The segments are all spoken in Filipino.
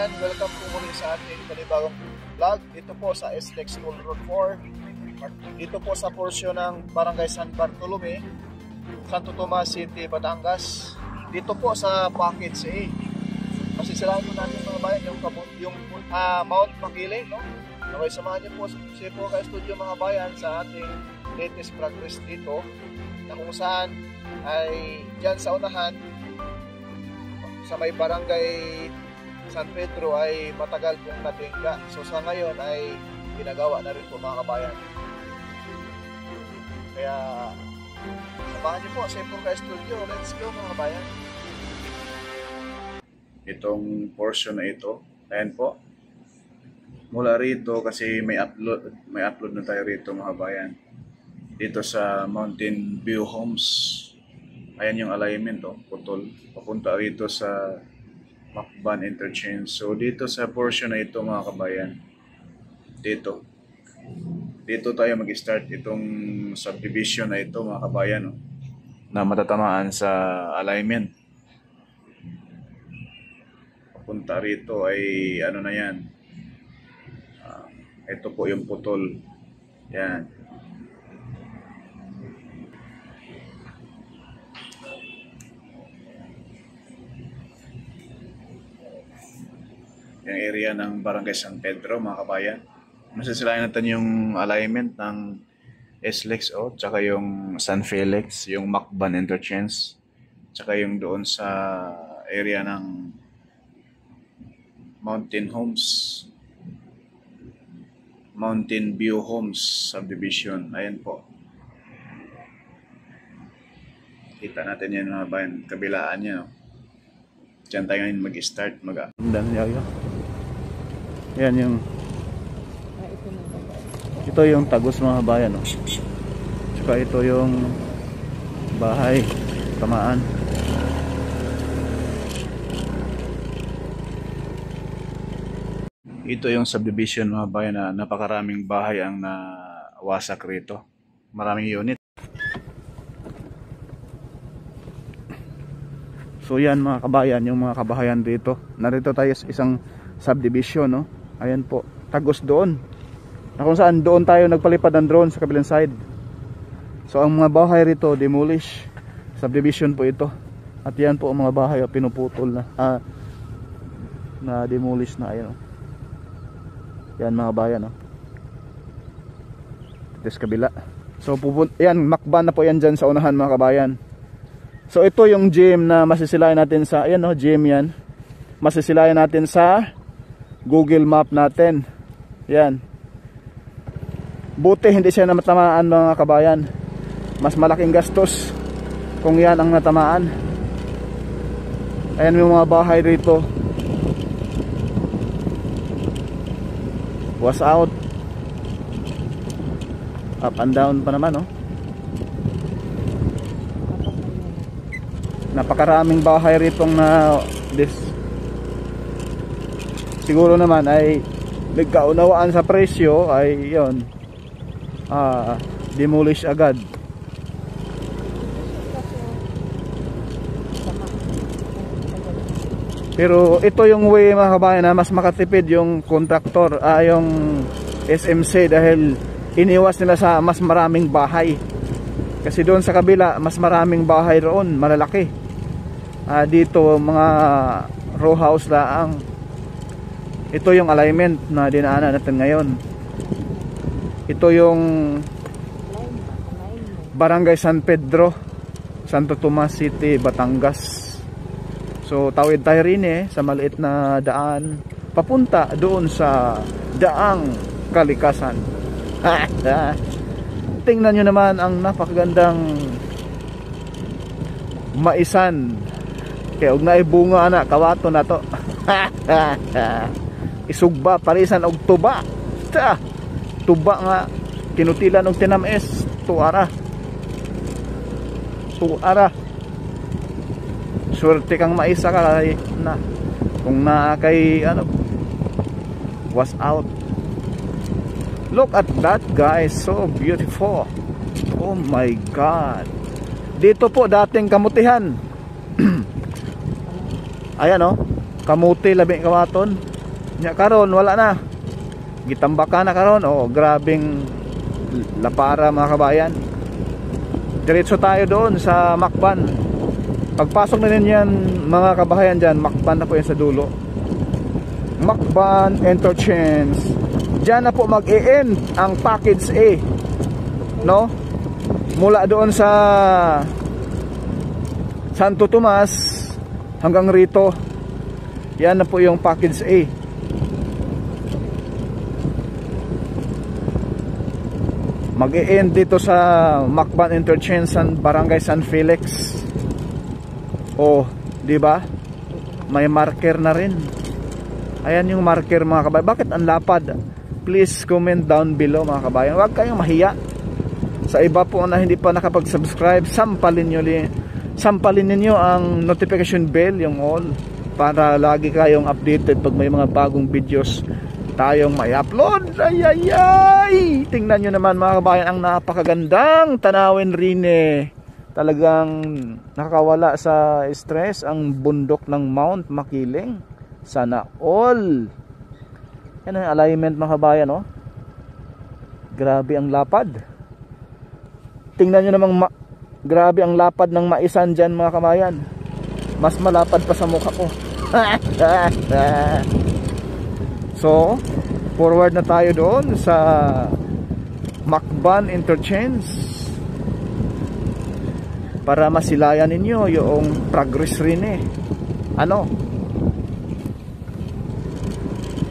kababayan, welcome po muli sa ating panibagong vlog dito po sa SLEX School Road 4, dito po sa porsyon ng Barangay San Bartolome, Santo Tomas City, Batangas, dito po sa package A. Masisirahan po natin mga bayan yung Mount Makiling, no? Okay, samahan niyo po si Poga Studio mga bayan sa ating latest progress dito, na kung saan ay dyan sa unahan sa may barangay San Pedro ay matagal pong natingga. So sa ngayon ay ginagawa na rin po mga kabayan. Kaya samahan niyo po sa Poga Studio. Let's go mga kabayan. Itong portion na ito, ayan po, mula rito kasi may upload na tayo rito mga kabayan, dito sa Mountain View Homes. Ayan yung alignment, putol papunta rito sa Macban Interchange. So dito sa portion na ito mga kabayan, dito tayo mag-start itong subdivision na ito mga kabayan, na matatamaan sa alignment. Papunta rito ay ano na yan, ito po yung putol, yan. Yung area ng Barangay San Pedro mga kabayan. Masisilayan natin yung alignment ng SLEX tsaka yung San Felix, yung Macban Interchange, tsaka yung doon sa area ng Mountain View Homes subdivision. Ayan po, kita natin yan mga kabayan, kabilaan niya, no? Diyan tayo ngayon mag-start yan yung ito yung tagos mga bayan, no? Tsaka ito yung bahay tamaan. Ito yung subdivision mga bayan na napakaraming bahay ang nawasak rito, maraming unit. So yan mga kabayan, yung mga kabahayan dito. Narito tayo sa isang subdivision, no? Ayan po, tagos doon, na kung saan doon tayo nagpalipad ng drone sa kabilang side. So ang mga bahay rito demolish, subdivision po ito. At yan po ang mga bahay pinuputol na demolish na. Ayan, yan mga bayan, ito kabila. So yan, Macban na po yan dyan sa unahan mga kabayan. So ito yung gym na masisilayan natin sa, ayan, gym yan, masisilayan natin sa Google Map natin. Yan, buti hindi siya namatamaan mga kabayan. Mas malaking gastos kung yan ang natamaan. Ayan yung mga bahay rito, was out, up and down pa naman, napakaraming bahay ritong na siguro naman ay nagkaunawaan sa presyo, ay yon, demolish agad. Pero ito yung way mga kabayan na mas makatipid yung kontraktor, yung SMC, dahil iniwas nila sa mas maraming bahay. Kasi doon sa kabila mas maraming bahay roon, malalaki. Dito mga row house lang. Ito yung alignment na dinaanan natin ngayon. Ito yung Barangay San Pedro, Santo Tomas City, Batangas. So tawid tayo rin sa maliit na daan papunta doon sa Daang Kalikasan. Tingnan nyo naman ang napakagandang maisan. Kaya og naay bunga na kawato na to. Isugba parisan og tuba. Tuba nga kinutilan og tinamis, tuara. Swerte kang maisa ka na kung na kay was out. Look at that guys, so beautiful. Oh my god. Dito po dating kamutihan. Ayan, kamuti labi kawaton. Nya karon wala na. Gitambaka na karon. Oh, grabing lapara mga kabayan. Diretso tayo doon sa Macban. Pagpasok na yan mga kabahayan dyan, Macban na po yan sa dulo. Macban Interchange. Diyan na po mag-e-end ang package A, no? Mula doon sa Santo Tomas hanggang rito. Yan na po yung package A. Mag-e-end dito sa Macban Interchange sa Barangay San Felix. Oh, di ba? May marker na rin. Ayan yung marker mga kabayan. Bakit ang lapad? Please comment down below mga kabayan. Huwag kayong mahiya. Sa iba po na hindi pa nakapag-subscribe, sampalin ninyo ang notification bell, yung all, para lagi kayong updated pag may mga bagong videos tayong may upload. Ay. Tingnan nyo naman mga kabayan ang napakagandang tanawin rin Talagang nakakawala sa stress ang bundok ng Mount Makiling. Sana all. Yan ang alignment mga kabayan, oh. Grabe ang lapad. Tingnan nyo namang grabe ang lapad ng maisan dyan mga kabayan. Mas malapad pa sa mukha ko. So, forward na tayo doon sa Macban Interchange para masilayan ninyo yung progress rin ano,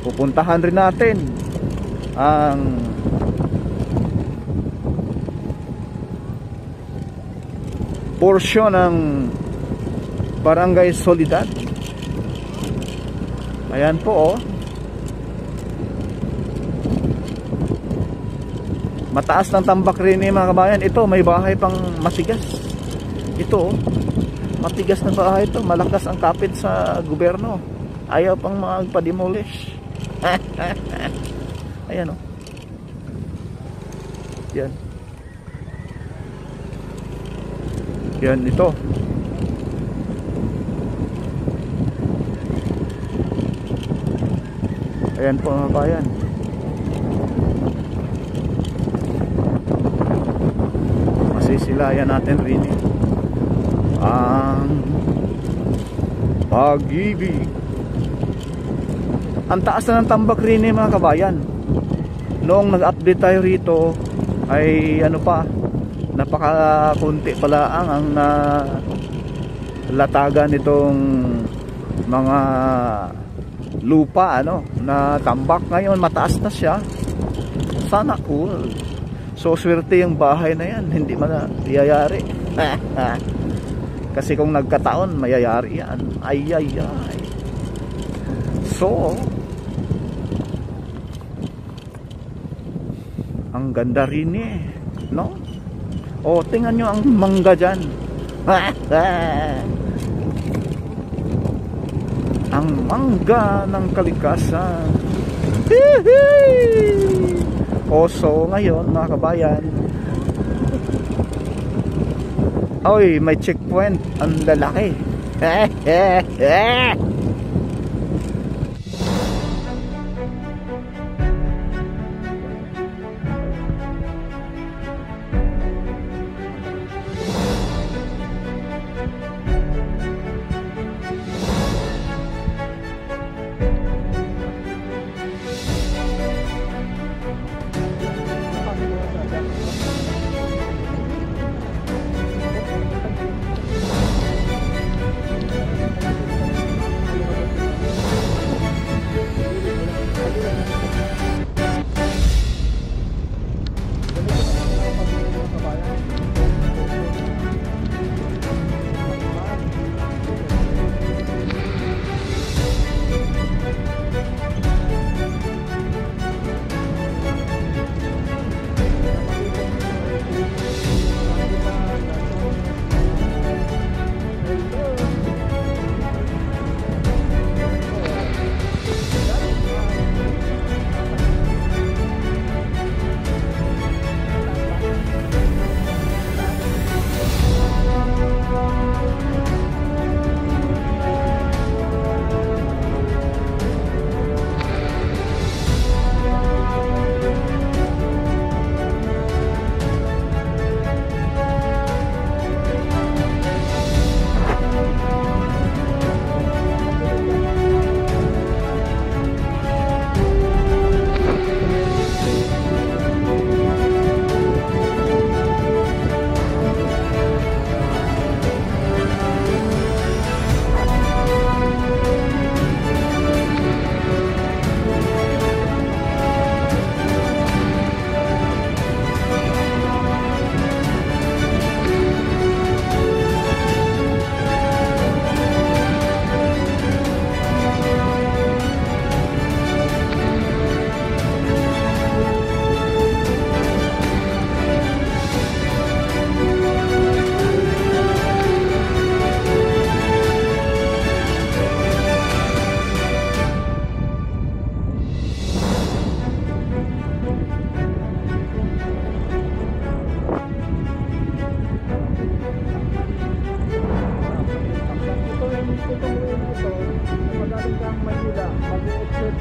pupuntahan rin natin ang porsyon ng Barangay Solidad. Ayan po, oh. Mataas ng tambak rin mga kabayan. Ito may bahay pang matigas. Ito, oh, matigas na bahay ito. Malakas ang kapit sa gobyerno. Ayaw pang magpa-demolish. Ayan, oh. Yan. Yan, ito. Ayan po mga bayan. Masisilayan natin rin ang Pag-ibig. Ang taas na ng tambak rin mga kabayan. Noong nag-update tayo rito ay ano pa, napakakunti pala ang latagan nitong mga lupa ano na tambak. Ngayon mataas na siya. Sana cool. So swerte yung bahay na yan, hindi mayayari. Kasi kung nagkataon mayayari yan. Ay. So ang ganda rin no? O, tingnan nyo ang mangga dyan. Ang mangga ng kalikasan. O, so ngayon mga kabayan, oy, may checkpoint ang lalaki.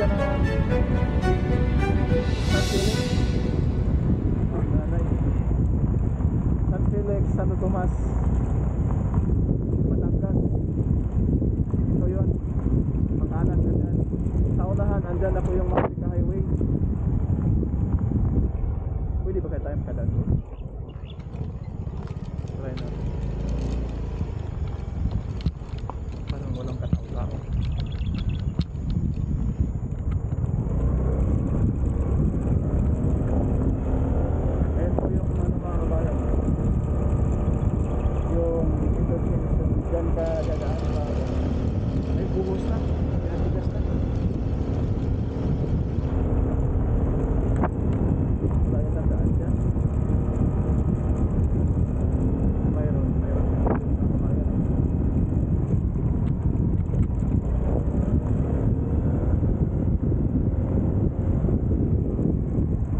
siya ng San Felix. Nanay. San Felix, Santo Tomas, Batangas. Ito yun. Pakanan na dyan. Sa unahan, andyan na po yung Maharlika Highway. Pwede ba kayo tayo makadaan doon? Try na. Parang walang katao-tao. Ayan po yung mga kabayan. Yung intersection dyan ka dadaan pa. May bubos na. Pinatigas na. Wala yung dadaan dyan. Mayroon mga kabayan.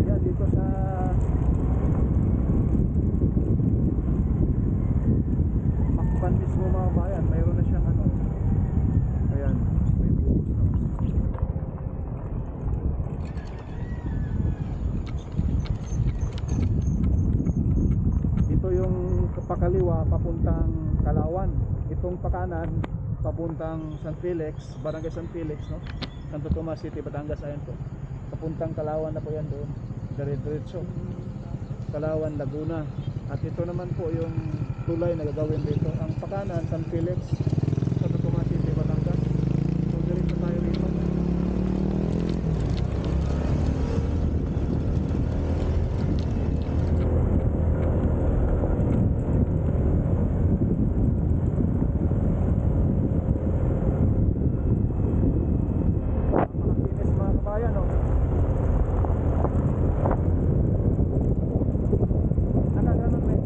Yan dito sa Macban mismo mga bayan, mayroon na siyang ano. Ayan, may bubos na. Ito yung pakaliwa papuntang Kalawan. Itong pakanan papuntang San Felix, Barangay San Felix, no? Santo Tomas City, Batangas. Ayan po. Papuntang Kalawan na po yan doon. Diretso. Kalawan, Laguna. At ito naman po yung tulay na gagawin dito. Ang pakanan, San Felix, Santo Tomas City, Batangas. So diretso tayo dito. Napakakinis mga kabayan, oh. Ganun eh.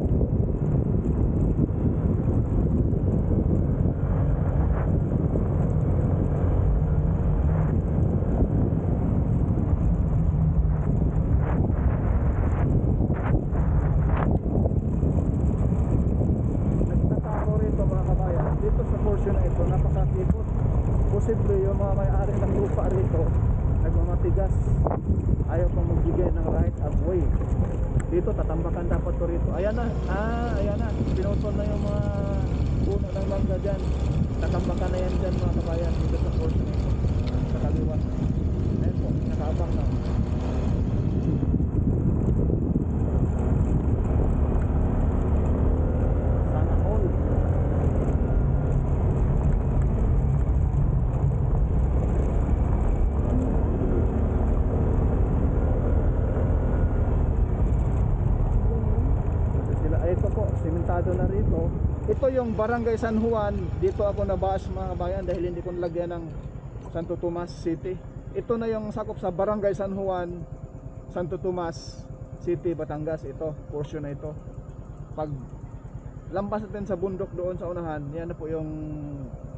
Nagtaka ako rito mga kabayan, dito sa portion na ito napakakipot. Posible yung mga may-ari ng lupa rito nagmamatigas, ayaw pang magbigay ng right of way. Dito tatambakan dapat to rito. Ayan na, ayan na, pinutol na yung mga puno ng langga dyan. Tatambakan na yan dyan mga kabayan, dito sa portion na ito, sa kaliwa. Ayan po, nakaabang na. Sana all. Ito po, simentado na rito. Ito yung Barangay San Juan. Dito ako nabaas mga kabayan dahil hindi ko nilagyan ng Santo Tomas City. Ito na yung sakop sa Barangay San Juan, Santo Tomas City, Batangas. Ito, portion na ito. Pag lampas natin sa bundok doon sa unahan, yan na po yung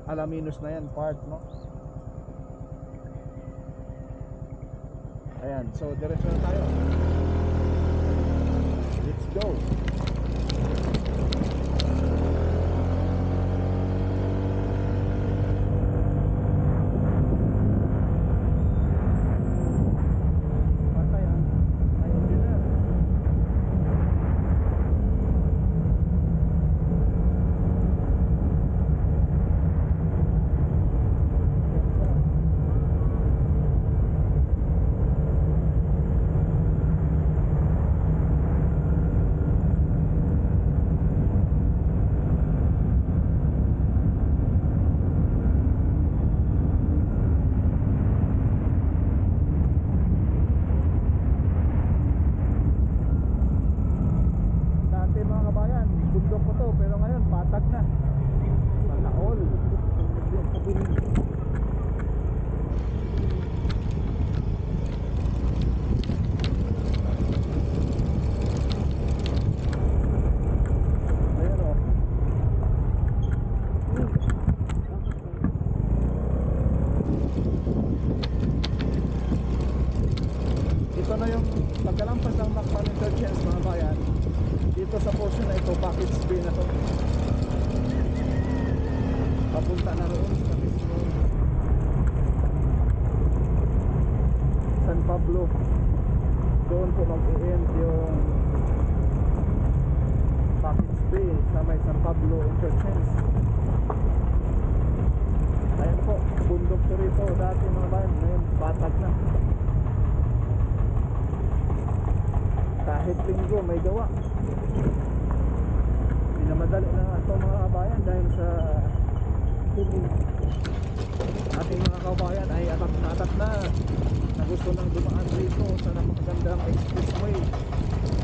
Alaminos na yan, part, no? Ayan, so diretso na tayo. Let's go. Ito na yung pagkalampas ng Macban Interchange mga bayan. Dito sa portion na ito, package B na to. Papunta na roon sa mismo Pablo. Doon po mag-i-end yung package B sa may San Pablo Interchange. Ayun po, bundok po rito dati mga bayan, ngayon batag na. Kahit linggo may gawa. Hindi na madali na ito mga kabayan dahil sa tubig. Ating mga kabayan ay atat na gusto nang dumaan rito sa napakagandang expressway,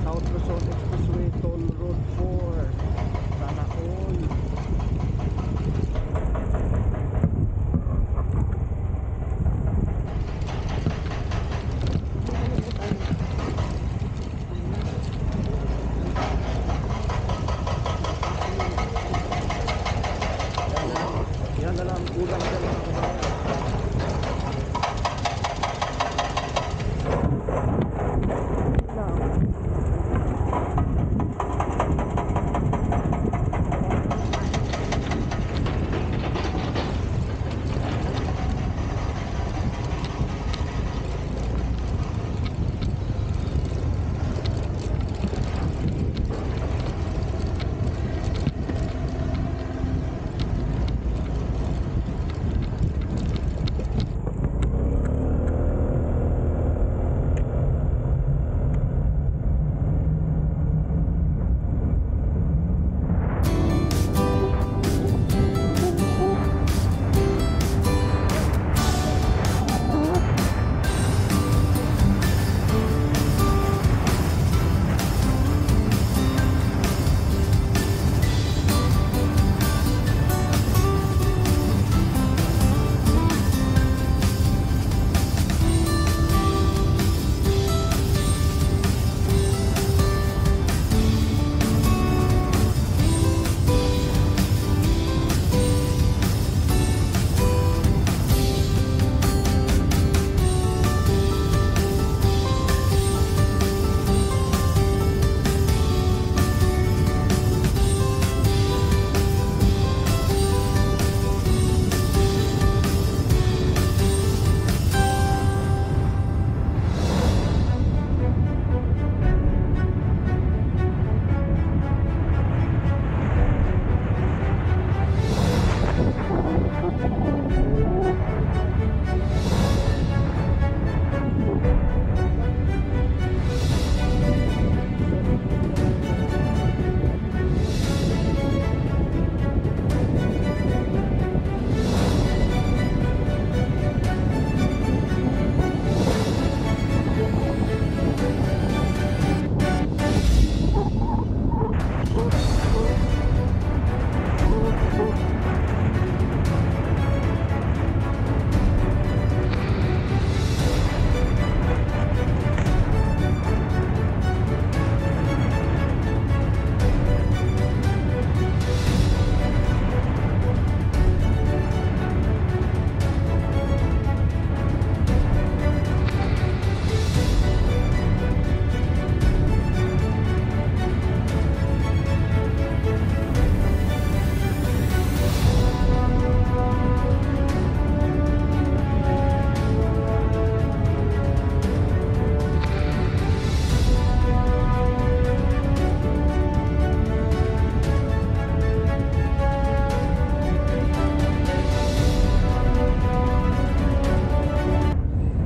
South Luzon Expressway Toll Road 4. Sana all. Yan na lang kulang dyan mga kabayan.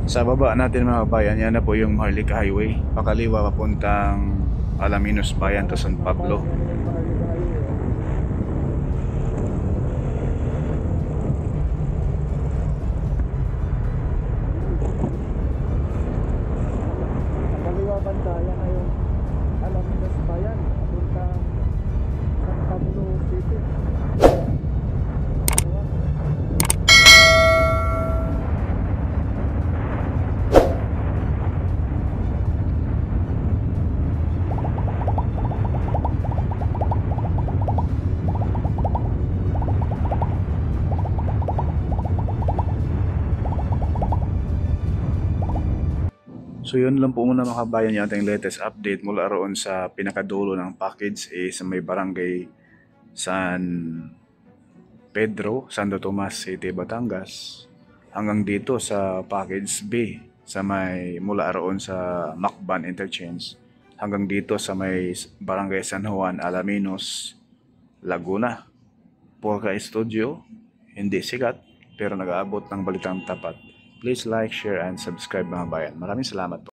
Sa baba natin mga kabayan, yan na po yung Maharlika Highway, pakaliwa papuntang Alaminos Bayan to San Pablo. Kaliwa banda, yan na yung Alaminos Bayan papuntang San Pablo City. So yun lang po muna mga kabayan yung ating latest update mula roon sa pinakadulo ng package sa may barangay San Pedro, Santo Tomas City, Batangas hanggang dito sa package B sa may mula roon sa Macban Interchange hanggang dito sa may Barangay San Juan, Alaminos, Laguna. Polka Studio, hindi sikat pero nag-aabot ng balitang tapat. Please like, share, and subscribe mga bayan. Maraming salamat po.